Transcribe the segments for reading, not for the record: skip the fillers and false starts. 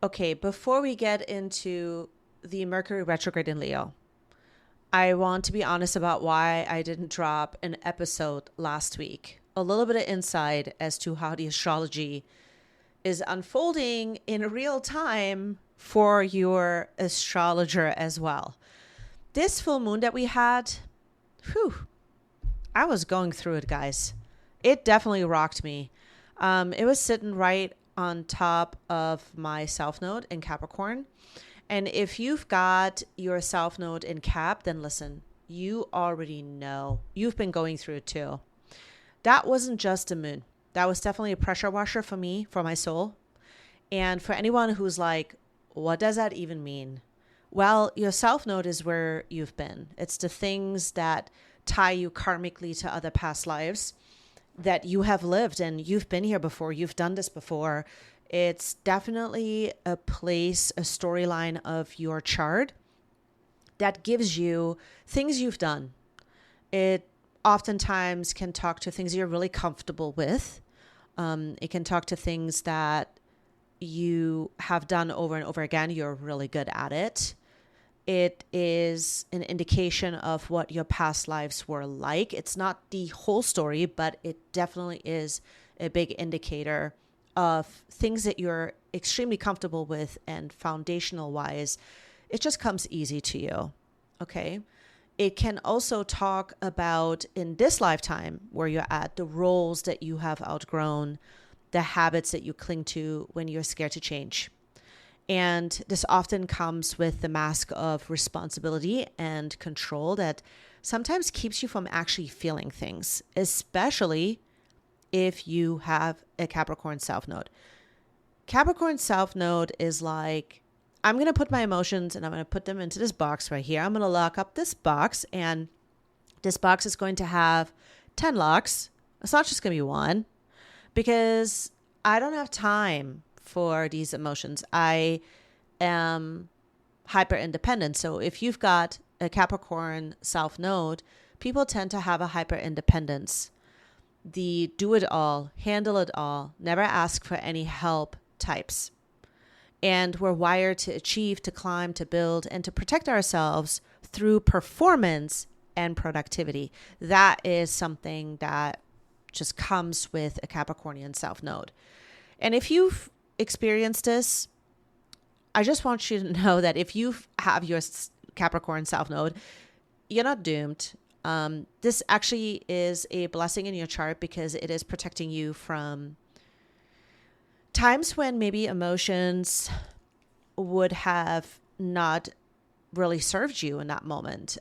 Okay, before we get into the Mercury retrograde in Leo, I want to be honest about why I didn't drop an episode last week. A little bit of insight as to how the astrology is unfolding in real time for your astrologer as well. This full moon that we had, whew, I was going through it, guys. It definitely rocked me. It was sitting right on top of my South Node in Capricorn. And if you've got your South Node in Cap, then listen, you already know. You've been going through it too. That wasn't just a moon. That was definitely a pressure washer for me, for my soul. And for anyone who's like, what does that even mean? Well, your South Node is where you've been. It's the things that tie you karmically to other past lives that you have lived, and you've been here before. You've done this before. It's definitely a place, a storyline of your chart that gives you things you've done. It oftentimes can talk to things you're really comfortable with. It can talk to things that you have done over and over again. You're really good at it. It is an indication of what your past lives were like. It's not the whole story, but it definitely is a big indicator of things that you're extremely comfortable with, and foundational wise, it just comes easy to you. Okay. It can also talk about in this lifetime where you're at, the roles that you have outgrown, the habits that you cling to when you're scared to change. And this often comes with the mask of responsibility and control that sometimes keeps you from actually feeling things, especially if you have a Capricorn South Node. Capricorn South Node is like, I'm going to put my emotions and I'm going to put them into this box right here. I'm going to lock up this box, and this box is going to have 10 locks. It's not just going to be one, because I don't have time for these emotions. I am hyper independent. So if you've got a Capricorn South Node, people tend to have a hyper independence. The do it all, handle it all, never ask for any help types. And we're wired to achieve, to climb, to build, and to protect ourselves through performance and productivity. That is something that just comes with a Capricornian South Node. And if you've experienced this, I just want you to know that if you have your Capricorn South Node, you're not doomed. This actually is a blessing in your chart because it is protecting you from times when maybe emotions would have not really served you in that moment.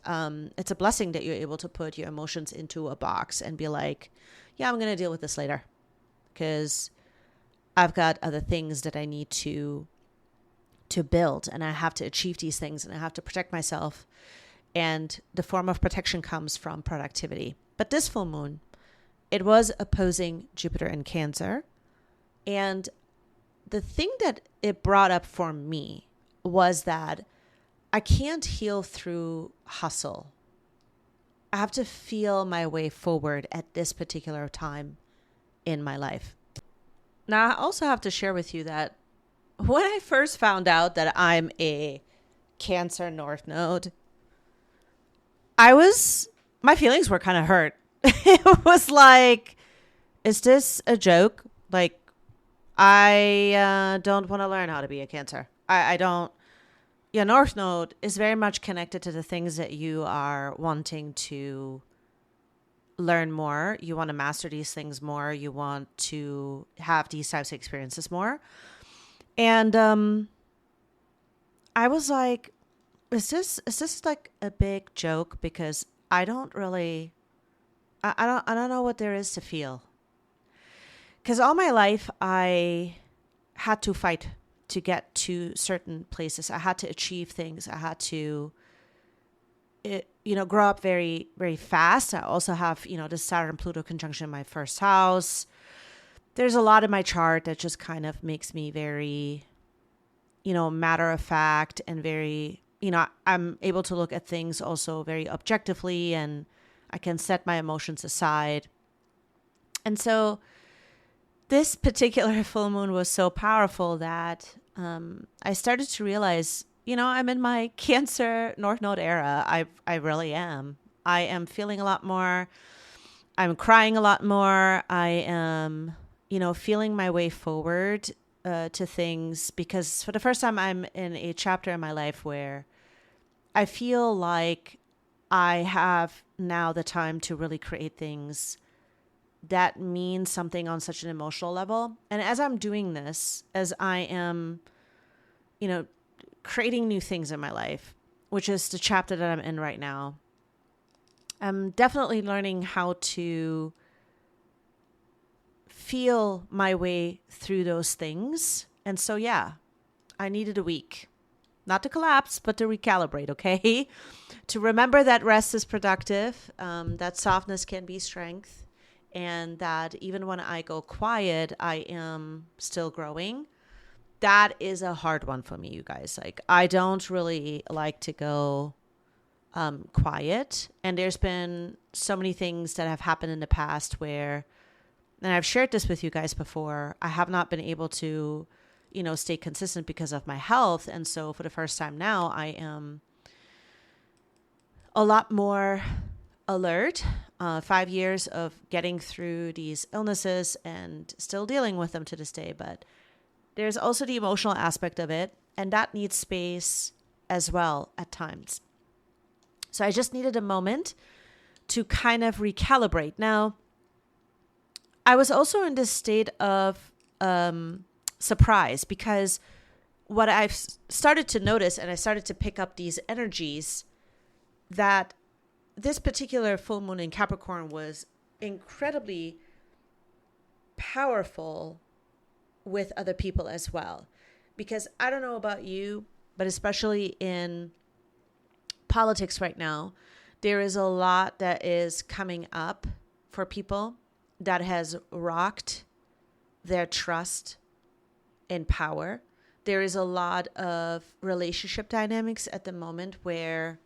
It's a blessing that you're able to put your emotions into a box and be like, yeah, I'm going to deal with this later because I've got other things that I need to build, and I have to achieve these things, and I have to protect myself. And the form of protection comes from productivity. But this full moon, it was opposing Jupiter in Cancer. And the thing that it brought up for me was that I can't heal through hustle. I have to feel my way forward at this particular time in my life. Now, I also have to share with you that when I first found out that I'm a Cancer North Node, my feelings were kind of hurt. It was like, is this a joke? Like, I don't want to learn how to be a Cancer. I don't. Your North Node is very much connected to the things that you are wanting to learn more. You want to master these things more. You want to have these types of experiences more. And I was like, is this like a big joke? Because I don't really, I don't know what there is to feel. Because all my life I had to fight to get to certain places. I had to achieve things. I had to, grow up very, very fast. I also have, the Saturn-Pluto conjunction in my first house. There's a lot in my chart that just kind of makes me very, matter of fact and very, I'm able to look at things also very objectively, and I can set my emotions aside. And so this particular full moon was so powerful that I started to realize, I'm in my Cancer North Node era. I really am. I am feeling a lot more. I'm crying a lot more. I am, feeling my way forward to things, because for the first time, I'm in a chapter in my life where I feel like I have now the time to really create things that mean something on such an emotional level. And as I'm doing this, as I am, creating new things in my life, which is the chapter that I'm in right now, I'm definitely learning how to feel my way through those things. And so, yeah, I needed a week. Not to collapse, but to recalibrate, okay? To remember that rest is productive, that softness can be strength, and that even when I go quiet, I am still growing. That is a hard one for me, you guys. Like, I don't really like to go quiet. And there's been so many things that have happened in the past where, and I've shared this with you guys before, I have not been able to stay consistent because of my health. And so for the first time now, I am a lot more alert. 5 years of getting through these illnesses and still dealing with them to this day. But there's also the emotional aspect of it, and that needs space as well at times. So I just needed a moment to kind of recalibrate. Now, I was also in this state of surprise, because what I've started to notice, and I started to pick up these energies, that this particular full moon in Capricorn was incredibly powerful with other people as well. Because I don't know about you, but especially in politics right now, there is a lot that is coming up for people that has rocked their trust in power. There is a lot of relationship dynamics at the moment where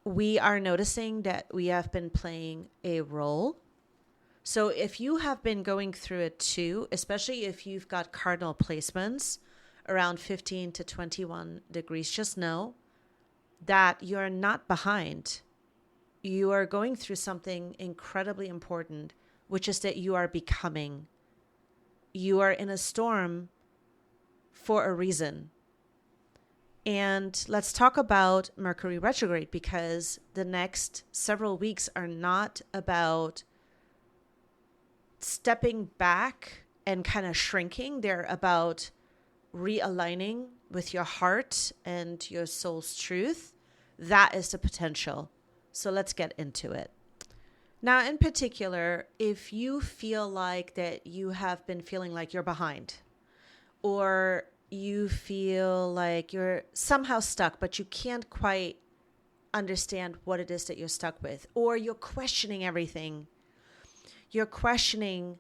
we are noticing that we have been playing a role. So if you have been going through it too, especially if you've got cardinal placements around 15 to 21 degrees, just know that you're not behind. You are going through something incredibly important, which is that you are becoming. You are in a storm for a reason. And let's talk about Mercury retrograde, because the next several weeks are not about stepping back and kind of shrinking. They're about realigning with your heart and your soul's truth. That is the potential. So let's get into it. Now, in particular, if you feel like that you have been feeling like you're behind, or you feel like you're somehow stuck, but you can't quite understand what it is that you're stuck with, or you're questioning everything. You're questioning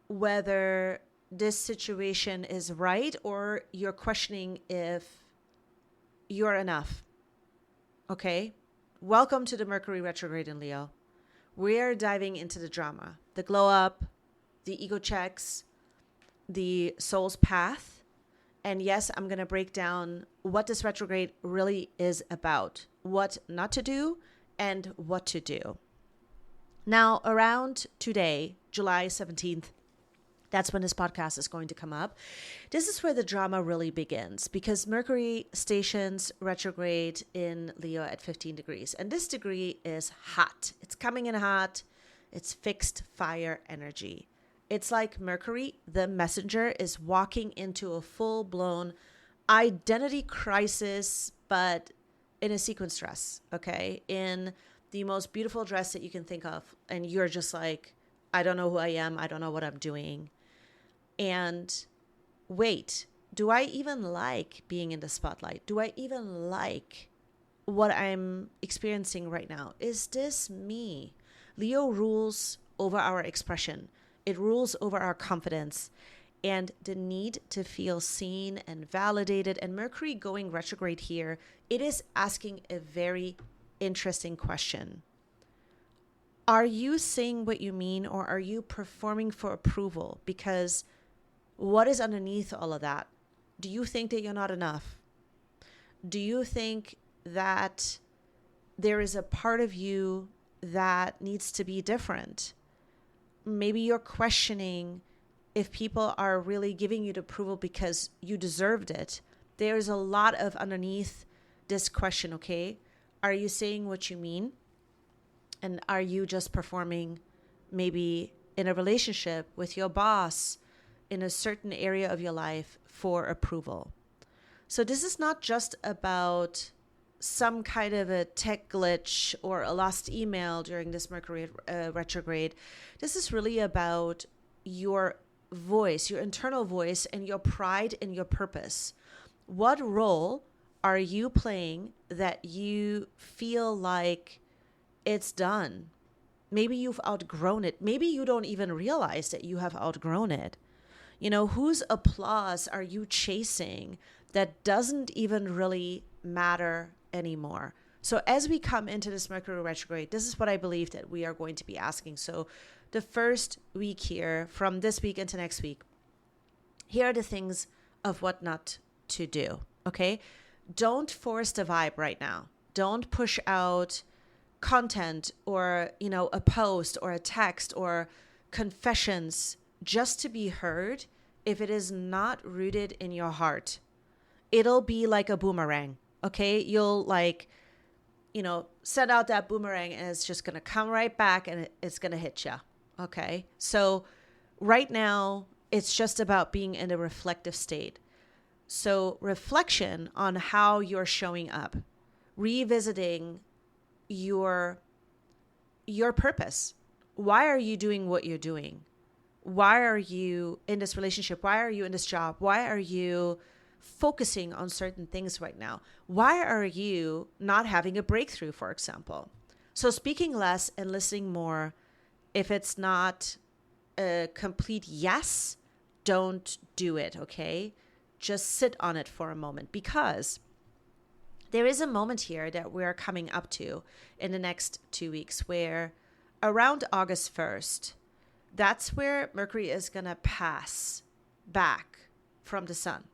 whether this situation is right, or you're questioning if you're enough. Okay? Welcome to the Mercury retrograde in Leo. We're diving into the drama, the glow up, the ego checks, the soul's path. And yes, I'm going to break down what this retrograde really is about, what not to do and what to do. Now, around today, July 17th, that's when this podcast is going to come up. This is where the drama really begins, because Mercury stations retrograde in Leo at 15 degrees. And this degree is hot. It's coming in hot. It's fixed fire energy. It's like Mercury, the messenger, is walking into a full-blown identity crisis, but in a sequence dress, okay? In the most beautiful dress that you can think of. And you're just like, I don't know who I am. I don't know what I'm doing. And wait, do I even like being in the spotlight? Do I even like what I'm experiencing right now? Is this me? Leo rules over our expression. It rules over our confidence and the need to feel seen and validated. And Mercury going retrograde here, it is asking a very interesting question. Are you saying what you mean, or are you performing for approval? Because what is underneath all of that Do you think that you're not enough? Do you think that there is a part of you that needs to be different? Maybe you're questioning if people are really giving you the approval because you deserved it. There's a lot of underneath this question, okay? Are you saying what you mean? And are you just performing maybe in a relationship with your boss in a certain area of your life for approval? So this is not just about some kind of a tech glitch or a lost email during this Mercury retrograde. This is really about your voice, your internal voice, and your pride and your purpose. What role are you playing that you feel like it's done? Maybe you've outgrown it. Maybe you don't even realize that you have outgrown it. You know, whose applause are you chasing that doesn't even really matter anymore? So as we come into this Mercury retrograde, this is what I believe that we are going to be asking. So the first week here, from this week into next week, here are the things of what not to do, okay? Don't force the vibe right now. Don't push out content or, you know, a post or a text or confessions just to be heard if it is not rooted in your heart. It'll be like a boomerang, okay? You'll send out that boomerang and it's just going to come right back and it's going to hit you, okay? So right now, it's just about being in a reflective state. So reflection on how you're showing up, revisiting your purpose. Why are you doing what you're doing? Why are you in this relationship? Why are you in this job? Why are you focusing on certain things right now? Why are you not having a breakthrough, for example? So speaking less and listening more. If it's not a complete yes, don't do it, okay? Just sit on it for a moment, because there is a moment here that we're coming up to in the next 2 weeks where around August 1st, that's where Mercury is going to pass back from the sun.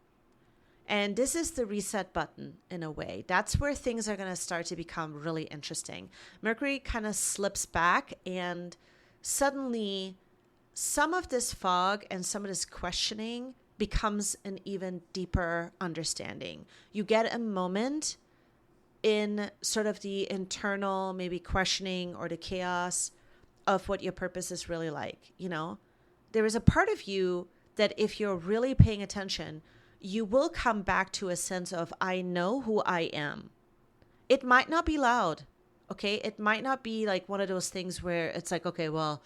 And this is the reset button in a way. That's where things are going to start to become really interesting. Mercury kind of slips back and suddenly some of this fog and some of this questioning becomes an even deeper understanding. You get a moment in sort of the internal maybe questioning or the chaos of what your purpose is really like. You know, there is a part of you that if you're really paying attention, you will come back to a sense of, I know who I am. It might not be loud, okay? It might not be like one of those things where it's like, okay, well,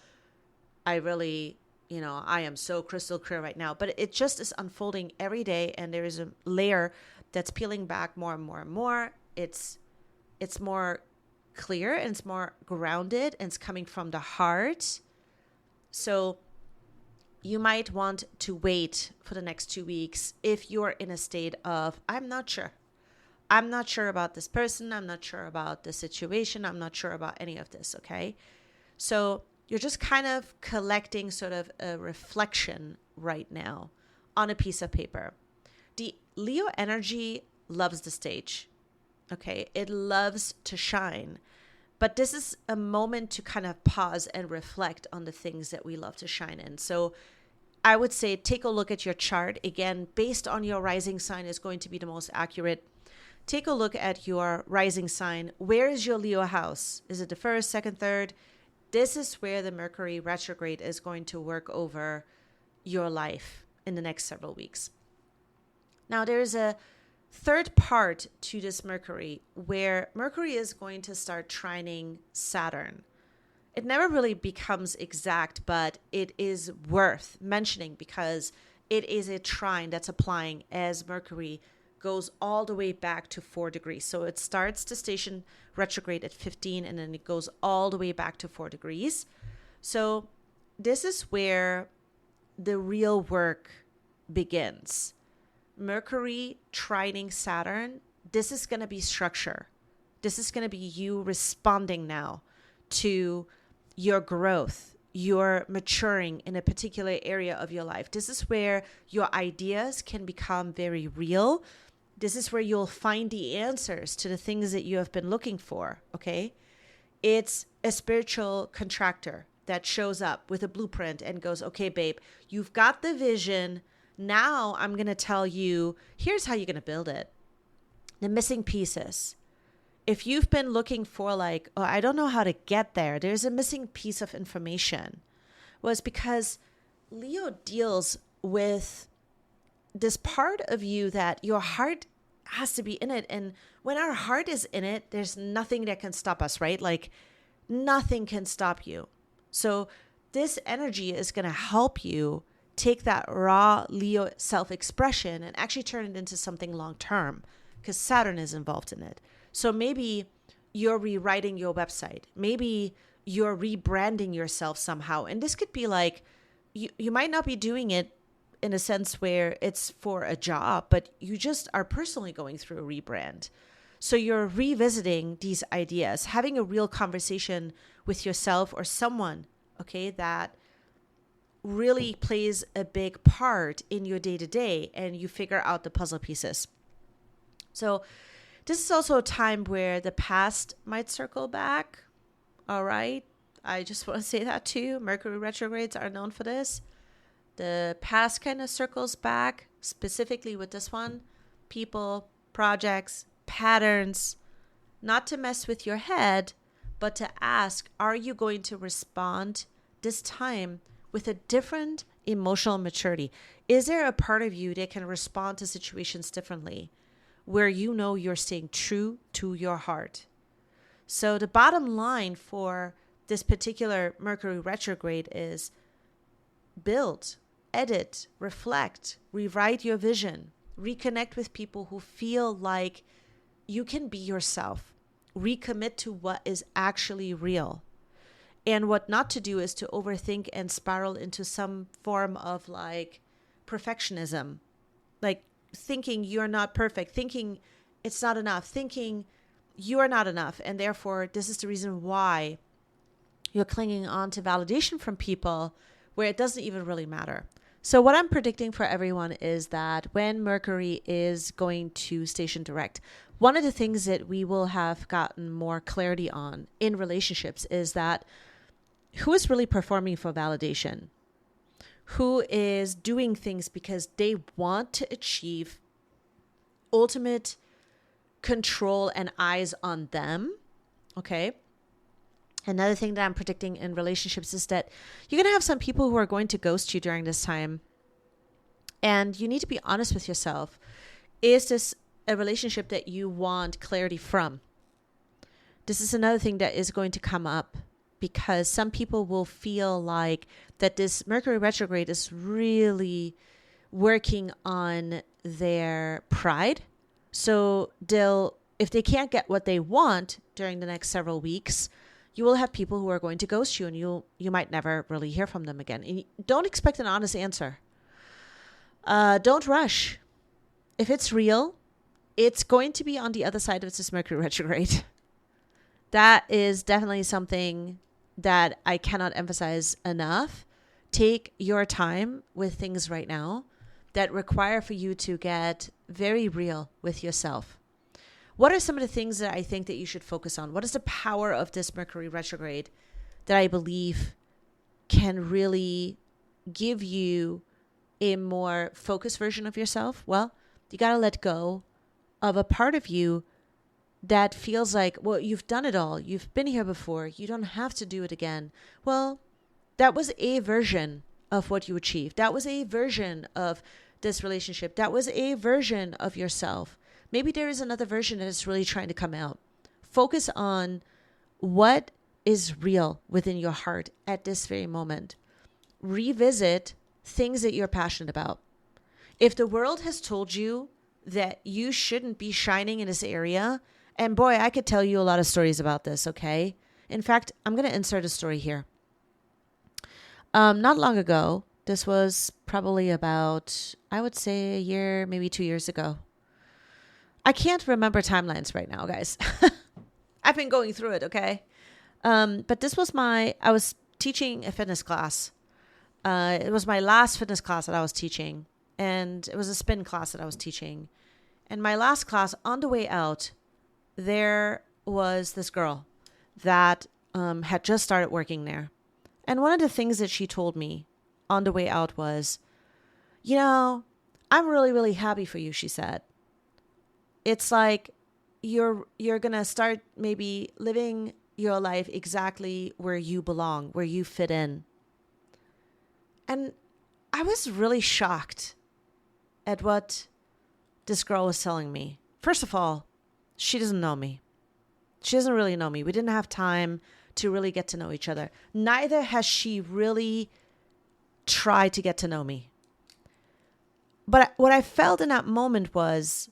I really, I am so crystal clear right now. But it just is unfolding every day, and there is a layer that's peeling back more and more and more. It's more clear and it's more grounded and it's coming from the heart. So you might want to wait for the next 2 weeks if you're in a state of, I'm not sure. I'm not sure about this person. I'm not sure about the situation. I'm not sure about any of this, okay? So you're just kind of collecting sort of a reflection right now on a piece of paper. The Leo energy loves the stage, okay? It loves to shine. But this is a moment to kind of pause and reflect on the things that we love to shine in. So I would say take a look at your chart. Again, based on your rising sign is going to be the most accurate. Take a look at your rising sign. Where is your Leo house? Is it the first, second, third? This is where the Mercury retrograde is going to work over your life in the next several weeks. Now, there's a third part to this Mercury where Mercury is going to start trining Saturn. It never really becomes exact, but it is worth mentioning because it is a trine that's applying as Mercury goes all the way back to 4 degrees. So it starts to station retrograde at 15 and then it goes all the way back to 4 degrees. So this is where the real work begins. Mercury trining Saturn, this is going to be structure. This is going to be you responding now to your growth, you're maturing in a particular area of your life. This is where your ideas can become very real. This is where you'll find the answers to the things that you have been looking for, okay? It's a spiritual contractor that shows up with a blueprint and goes, okay, babe, you've got the vision. Now I'm going to tell you, here's how you're going to build it. The missing pieces. If you've been looking for like, oh, I don't know how to get there, there's a missing piece of information. Well, it's because Leo deals with this part of you that your heart has to be in it. And when our heart is in it, there's nothing that can stop us, right? Like nothing can stop you. So this energy is going to help you take that raw Leo self-expression and actually turn it into something long-term, because Saturn is involved in it. So maybe you're rewriting your website. Maybe you're rebranding yourself somehow. And this could be like, you might not be doing it in a sense where it's for a job, but you just are personally going through a rebrand. So you're revisiting these ideas, having a real conversation with yourself or someone, okay, that really plays a big part in your day-to-day, and you figure out the puzzle pieces. So this is also a time where the past might circle back. All right. I just want to say that too. Mercury retrogrades are known for this. The past kind of circles back, specifically with this one. People, projects, patterns, not to mess with your head, but to ask, are you going to respond this time with a different emotional maturity? Is there a part of you that can respond to situations differently, where you know you're staying true to your heart? So the bottom line for this particular Mercury retrograde is build, edit, reflect, rewrite your vision, reconnect with people who feel like you can be yourself, recommit to what is actually real. And what not to do is to overthink and spiral into some form of like perfectionism, like thinking you're not perfect, thinking it's not enough, thinking you are not enough. And therefore, this is the reason why you're clinging on to validation from people where it doesn't even really matter. So what I'm predicting for everyone is that when Mercury is going to station direct, one of the things that we will have gotten more clarity on in relationships is that who is really performing for validation? Who is doing things because they want to achieve ultimate control and eyes on them? Okay. Another thing that I'm predicting in relationships is that you're going to have some people who are going to ghost you during this time. And you need to be honest with yourself. Is this a relationship that you want clarity from? This is another thing that is going to come up, because some people will feel like that this Mercury retrograde is really working on their pride. So if they can't get what they want during the next several weeks, you will have people who are going to ghost you, and you might never really hear from them again. And don't expect an honest answer. Don't rush. If it's real, it's going to be on the other side of this Mercury retrograde. That is definitely something that I cannot emphasize enough. Take your time with things right now that require for you to get very real with yourself. What are some of the things that I think that you should focus on? What is the power of this Mercury retrograde that I believe can really give you a more focused version of yourself? Well, you got to let go of a part of you that feels like, well, you've done it all. You've been here before. You don't have to do it again. Well, that was a version of what you achieved. That was a version of this relationship. That was a version of yourself. Maybe there is another version that is really trying to come out. Focus on what is real within your heart at this very moment. Revisit things that you're passionate about. If the world has told you that you shouldn't be shining in this area, and boy, I could tell you a lot of stories about this, okay? In fact, I'm going to insert a story here. Not long ago, this was probably about, I would say, a year, maybe 2 years ago. I can't remember timelines right now, guys. I've been going through it, okay? But this was I was teaching a fitness class. It was my last fitness class that I was teaching, and it was a spin class that I was teaching. And my last class, on the way out, there was this girl that had just started working there. And one of the things that she told me on the way out was, I'm really, really happy for you, she said. It's like you're going to start maybe living your life exactly where you belong, where you fit in. And I was really shocked at what this girl was telling me. First of all, she doesn't know me. She doesn't really know me. We didn't have time to really get to know each other. Neither has she really tried to get to know me. But what I felt in that moment was,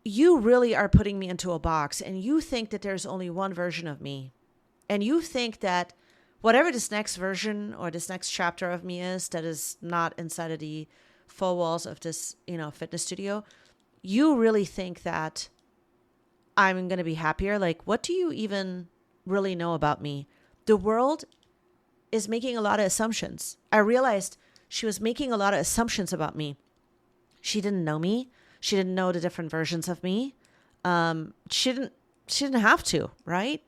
you really are putting me into a box, and you think that there's only one version of me. And you think that whatever this next version or this next chapter of me is that is not inside of the four walls of this, fitness studio, you really think that I'm going to be happier. Like, what do you even really know about me? The world is making a lot of assumptions. I realized she was making a lot of assumptions about me. She didn't know me. She didn't know the different versions of me. She didn't have to, right?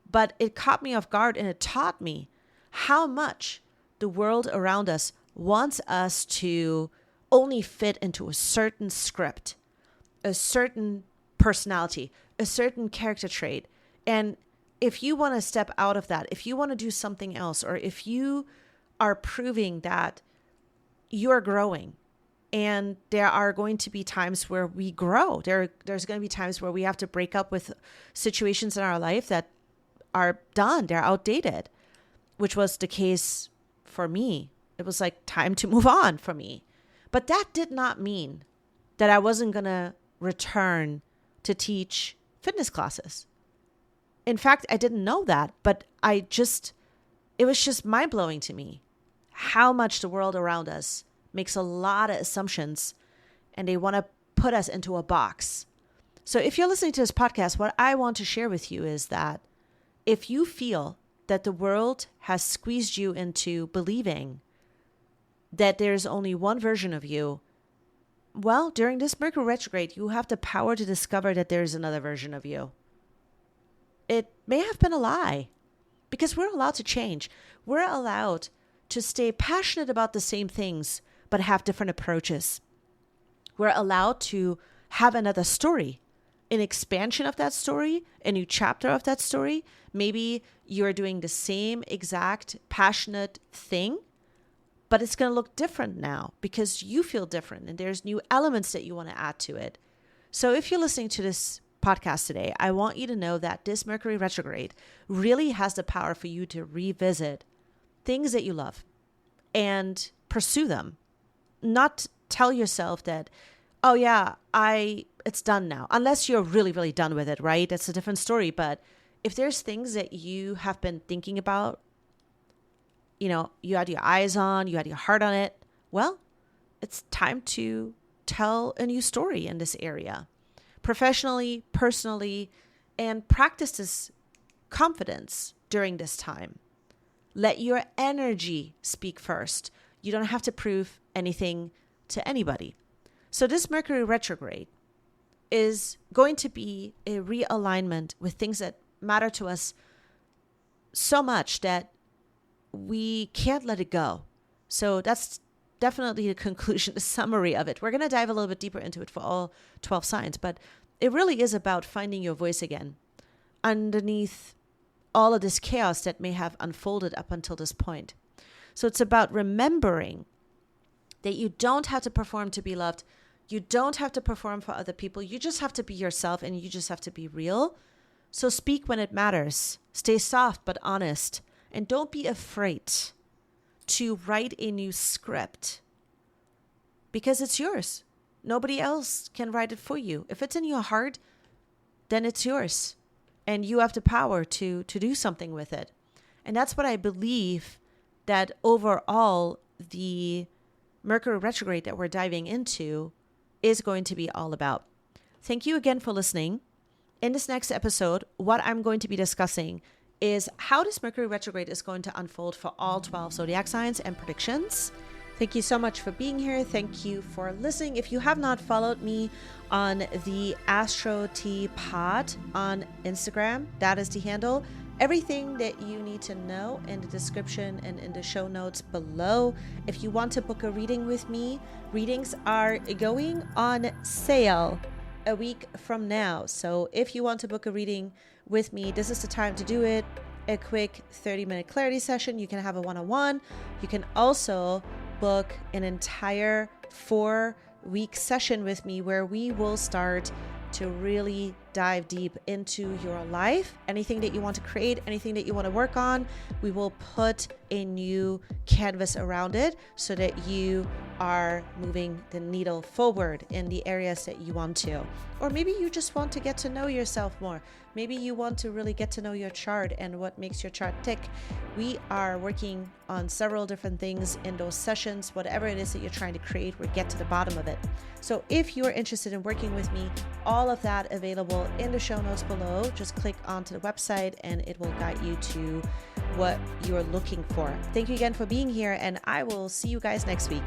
But it caught me off guard, and it taught me how much the world around us wants us to only fit into a certain script, a certain personality, a certain character trait. And if you want to step out of that, if you want to do something else, or if you are proving that you're growing, and there are going to be times where we grow, there's going to be times where we have to break up with situations in our life that are done, they're outdated, which was the case for me. It was like time to move on for me. But that did not mean that I wasn't going to return to teach fitness classes. In fact, I didn't know that, but it was just mind-blowing to me how much the world around us makes a lot of assumptions, and they want to put us into a box. So if you're listening to this podcast, what I want to share with you is that if you feel that the world has squeezed you into believing that there's only one version of you, well, during this Mercury retrograde, you have the power to discover that there's another version of you. It may have been a lie, because we're allowed to change. We're allowed to stay passionate about the same things, but have different approaches. We're allowed to have another story, an expansion of that story, a new chapter of that story. Maybe you're doing the same exact passionate thing, but it's going to look different now because you feel different and there's new elements that you want to add to it. So if you're listening to this podcast today, I want you to know that this Mercury retrograde really has the power for you to revisit things that you love and pursue them. Not tell yourself that, oh yeah, it's done now. Unless you're really, really done with it, right? That's a different story. But if there's things that you have been thinking about, you had your eyes on, you had your heart on it, well, it's time to tell a new story in this area. Professionally, personally, and practice this confidence during this time. Let your energy speak first. You don't have to prove anything to anybody. So this Mercury retrograde is going to be a realignment with things that matter to us so much that we can't let it go. So that's definitely the conclusion, the summary of it. We're going to dive a little bit deeper into it for all 12 signs, but it really is about finding your voice again underneath all of this chaos that may have unfolded up until this point. So it's about remembering that you don't have to perform to be loved. You don't have to perform for other people. You just have to be yourself, and you just have to be real. So speak when it matters. Stay soft but honest. And don't be afraid to write a new script because it's yours. Nobody else can write it for you. If it's in your heart, then it's yours. And you have the power to do something with it. And that's what I believe that overall the Mercury retrograde that we're diving into is going to be all about. Thank you again for listening. In this next episode, what I'm going to be discussing is how this Mercury retrograde is going to unfold for all 12 zodiac signs and predictions. Thank you so much for being here. Thank you for listening. If you have not followed me on the AstroTea Pod on Instagram, that is the handle. Everything that you need to know in the description and in the show notes below. If you want to book a reading with me, readings are going on sale a week from now. So if you want to book a reading with me, this is the time to do it. A quick 30-minute clarity session. You can have a one-on-one. You can also book an entire 4-week session with me where we will start to really dive deep into your life. Anything that you want to create, anything that you want to work on, we will put a new canvas around it so that you are moving the needle forward in the areas that you want to. Or maybe you just want to get to know yourself more. Maybe you want to really get to know your chart and what makes your chart tick. We are working on several different things in those sessions. Whatever it is that you're trying to create, we'll get to the bottom of it. So if you're interested in working with me, all of that available in the show notes below. Just click onto the website and it will guide you to what you're looking for. Thank you again for being here, and I will see you guys next week.